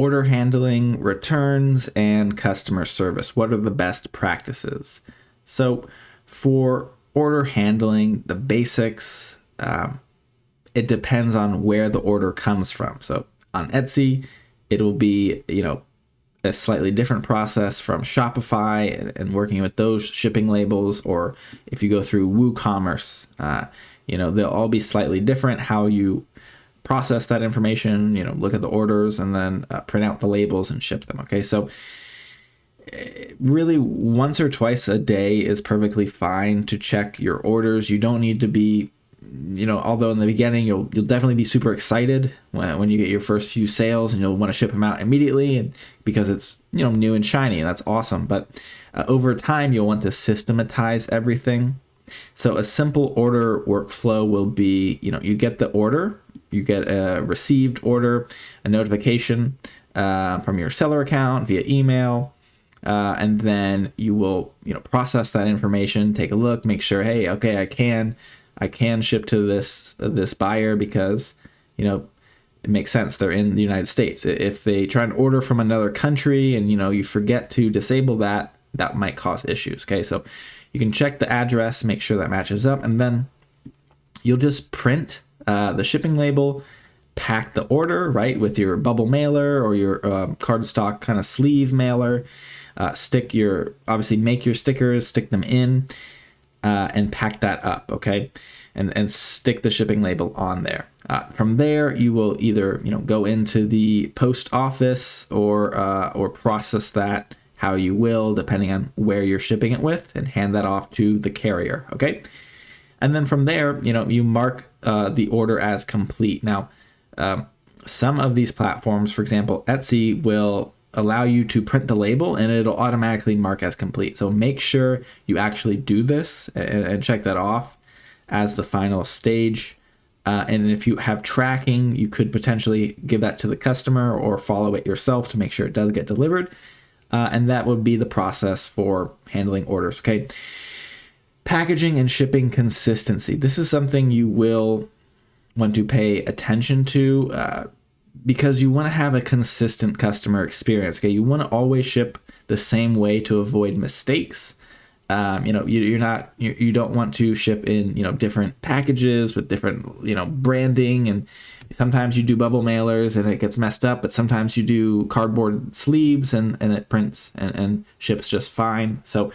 order handling, returns, and customer service. What are the best practices? So for order handling, the basics, it depends on where the order comes from. So on Etsy, it'll be, a slightly different process from Shopify and working with those shipping labels. Or if you go through WooCommerce, they'll all be slightly different how you process that information, look at the orders and then print out the labels and ship them. Okay. So really once or twice a day is perfectly fine to check your orders. You don't need to be, although in the beginning you'll definitely be super excited when you get your first few sales and you'll want to ship them out immediately, and because it's new and shiny, and that's awesome. But over time you'll want to systematize everything. So a simple order workflow will be, you get the order, you get a received order, a notification from your seller account via email, and then you will process that information, take a look, make sure, hey, okay, I can ship to this buyer because it makes sense, they're in the United States. If they try and order from another country and you forget to disable that might cause issues. Okay, so you can check the address, make sure that matches up, and then you'll just print the shipping label, pack the order right with your bubble mailer or your cardstock kind of sleeve mailer. Obviously make your stickers, stick them in, and pack that up, okay? And stick the shipping label on there. From there, you will either go into the post office or process that how you will, depending on where you're shipping it with, and hand that off to the carrier, okay? And then from there, you mark the order as complete. Now, some of these platforms, for example, Etsy, will allow you to print the label and it'll automatically mark as complete. So make sure you actually do this and check that off as the final stage. And if you have tracking, you could potentially give that to the customer or follow it yourself to make sure it does get delivered. And that would be the process for handling orders. Okay. Packaging and shipping consistency. This is something you will want to pay attention to because you want to have a consistent customer experience. Okay. You want to always ship the same way to avoid mistakes. You don't want to ship in, different packages with different, branding, and sometimes you do bubble mailers and it gets messed up, but sometimes you do cardboard sleeves and it prints and ships just fine. So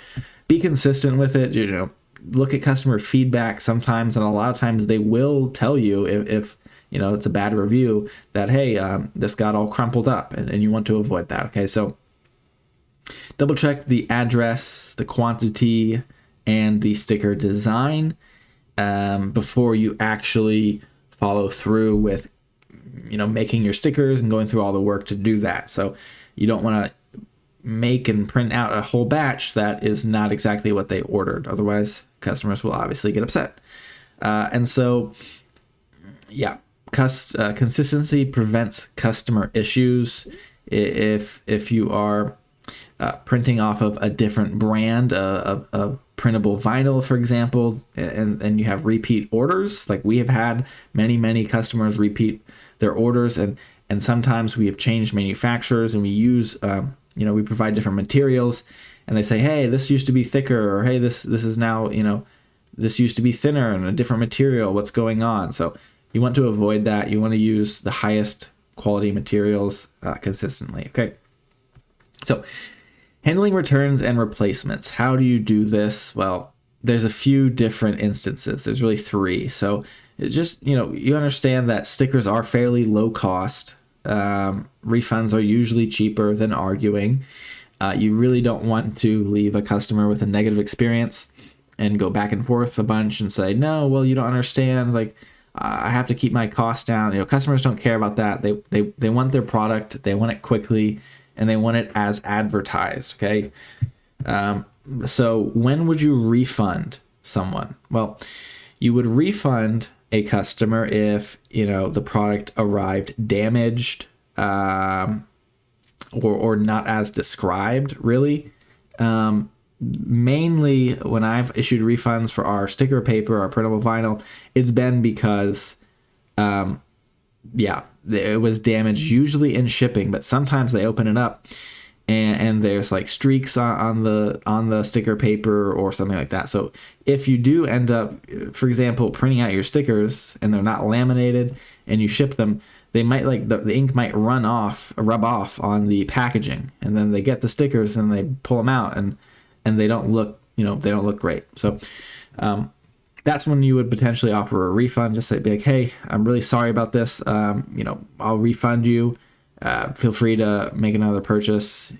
be consistent with it, look at customer feedback sometimes, and a lot of times they will tell you if it's a bad review that, hey, this got all crumpled up and you want to avoid that. Okay. So double check the address, the quantity, and the sticker design before you actually follow through with, making your stickers and going through all the work to do that. So you don't want to make and print out a whole batch that is not exactly what they ordered. Otherwise, customers will obviously get upset. And so, yeah, consistency prevents customer issues. If you are printing off of a different brand of printable vinyl, for example, and you have repeat orders, like we have had many customers repeat their orders, and sometimes we have changed manufacturers and we use we provide different materials, and they say, hey, this used to be thicker, or hey, this is now this used to be thinner and a different material, what's going on? So you want to avoid that. You want to use the highest quality materials consistently. Okay. So handling returns and replacements. How do you do this? Well, there's a few different instances. There's really three. So it just, you understand that stickers are fairly low cost. Refunds are usually cheaper than arguing. You really don't want to leave a customer with a negative experience and go back and forth a bunch and say, no, well, you don't understand. Like, I have to keep my costs down. Customers don't care about that. They want their product. They want it quickly, and they want it as advertised. Okay. So when would you refund someone? Well, you would refund a customer if, the product arrived damaged, or not as described, really. Mainly when I've issued refunds for our sticker paper, our printable vinyl, it's been because yeah, it was damaged, usually in shipping, but sometimes they open it up and there's like streaks on the sticker paper or something like that. So if you do end up, for example, printing out your stickers and they're not laminated and you ship them, they might like the ink might rub off on the packaging, and then they get the stickers and they pull them out and they don't look, they don't look great. So that's when you would potentially offer a refund. Just say, be like, hey, I'm really sorry about this. I'll refund you. Feel free to make another purchase,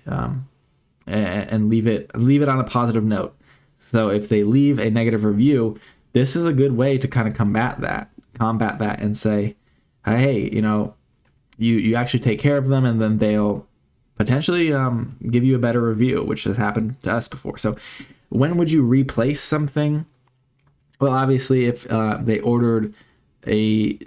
and leave it on a positive note. So if they leave a negative review, this is a good way to kind of combat that and say, hey, you actually take care of them, and then they'll potentially give you a better review, which has happened to us before. So when would you replace something? Well, obviously, if they ordered a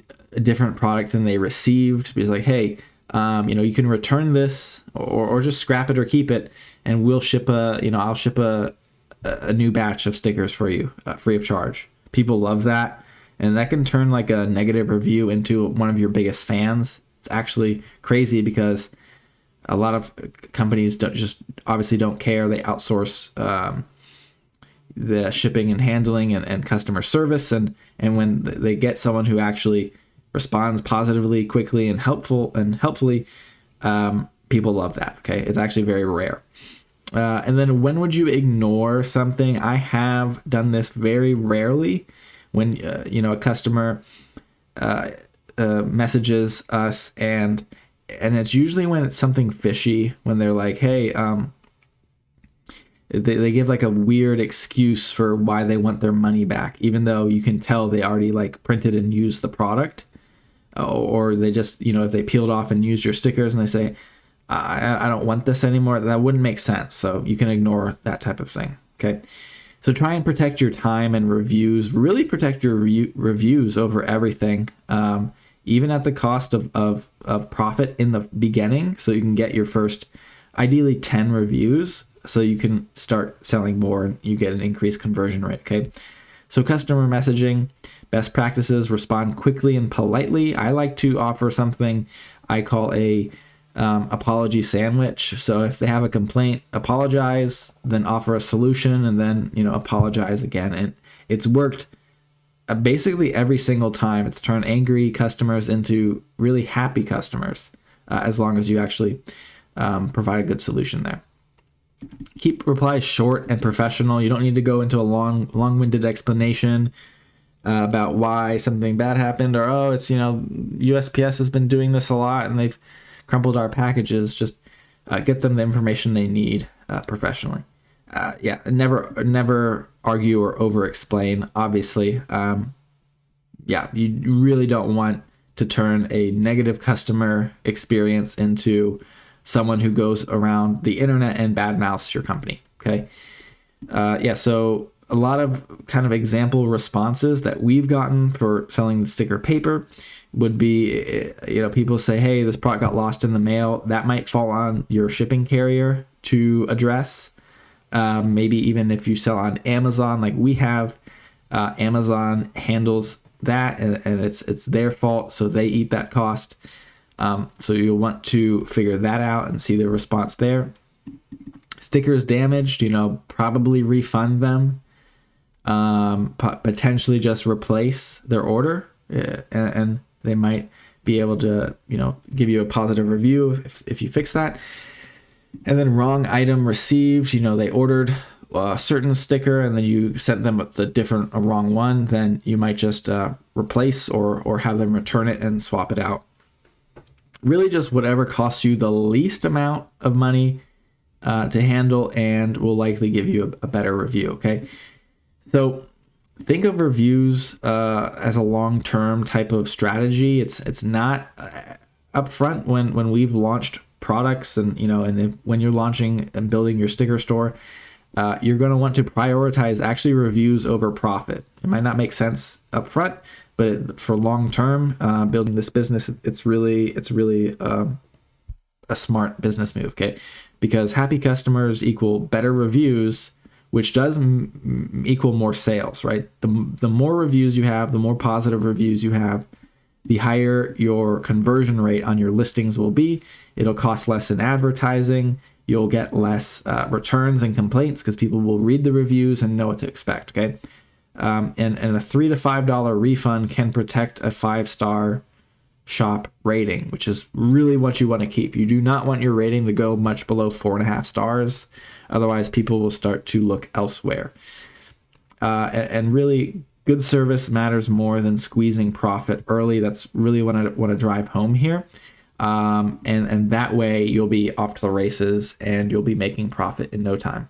different product than they received, because like, hey, you can return this or just scrap it or keep it, and we'll ship I'll ship a new batch of stickers for you, free of charge. People love that, and that can turn like a negative review into one of your biggest fans. It's actually crazy because a lot of companies obviously don't care. They outsource the shipping and handling and customer service, and when they get someone who actually responds positively, quickly, and helpfully, people love that. Okay, it's actually very rare. And then when would you ignore something? I have done this very rarely. When a customer messages us, and it's usually when it's something fishy, when they're like, hey, they give like a weird excuse for why they want their money back, even though you can tell they already like printed and used the product, or they just, if they peeled off and used your stickers and they say, I don't want this anymore, that wouldn't make sense. So you can ignore that type of thing. Okay. So try and protect your time and reviews. Really protect your reviews over everything, even at the cost of profit in the beginning. So you can get your first, ideally 10 reviews, so you can start selling more and you get an increased conversion rate. Okay. So customer messaging, best practices: respond quickly and politely. I like to offer something I call a apology sandwich. So if they have a complaint, apologize, then offer a solution, and then apologize again. And it's worked basically every single time. It's turned angry customers into really happy customers, as long as you actually provide a good solution there. Keep replies short and professional. You don't need to go into a long-winded explanation about why something bad happened, or it's USPS has been doing this a lot and they've crumpled our packages. Just get them the information they need professionally. Never argue or over explain, obviously. You really don't want to turn a negative customer experience into someone who goes around the internet and badmouths your company. Okay. So a lot of kind of example responses that we've gotten for selling the sticker paper would be, people say, hey, this product got lost in the mail. That might fall on your shipping carrier to address. Maybe even if you sell on Amazon, like we have, Amazon handles that, and it's their fault, so they eat that cost. So you'll want to figure that out and see the response there. Stickers damaged, probably refund them, potentially just replace their order, and they might be able to, give you a positive review if you fix that. And then wrong item received, they ordered a certain sticker and then you sent them a wrong one, then you might just replace or have them return it and swap it out. Really just whatever costs you the least amount of money to handle and will likely give you a better review. Okay. So think of reviews as a long-term type of strategy. It's not upfront when we've launched products, and when you're launching and building your sticker store, you're going to want to prioritize actually reviews over profit. It might not make sense upfront, but for long-term building this business, it's really a smart business move. Okay, because happy customers equal better reviews, which does equal more sales, right? The more reviews you have, the more positive reviews you have, the higher your conversion rate on your listings will be. It'll cost less in advertising. You'll get less returns and complaints because people will read the reviews and know what to expect, okay? And a $3 to $5 refund can protect a 5-star shop rating, which is really what you want to keep. You do not want your rating to go much below 4.5 stars. Otherwise, people will start to look elsewhere. And really, good service matters more than squeezing profit early. That's really what I want to drive home here. And that way, you'll be off to the races and you'll be making profit in no time.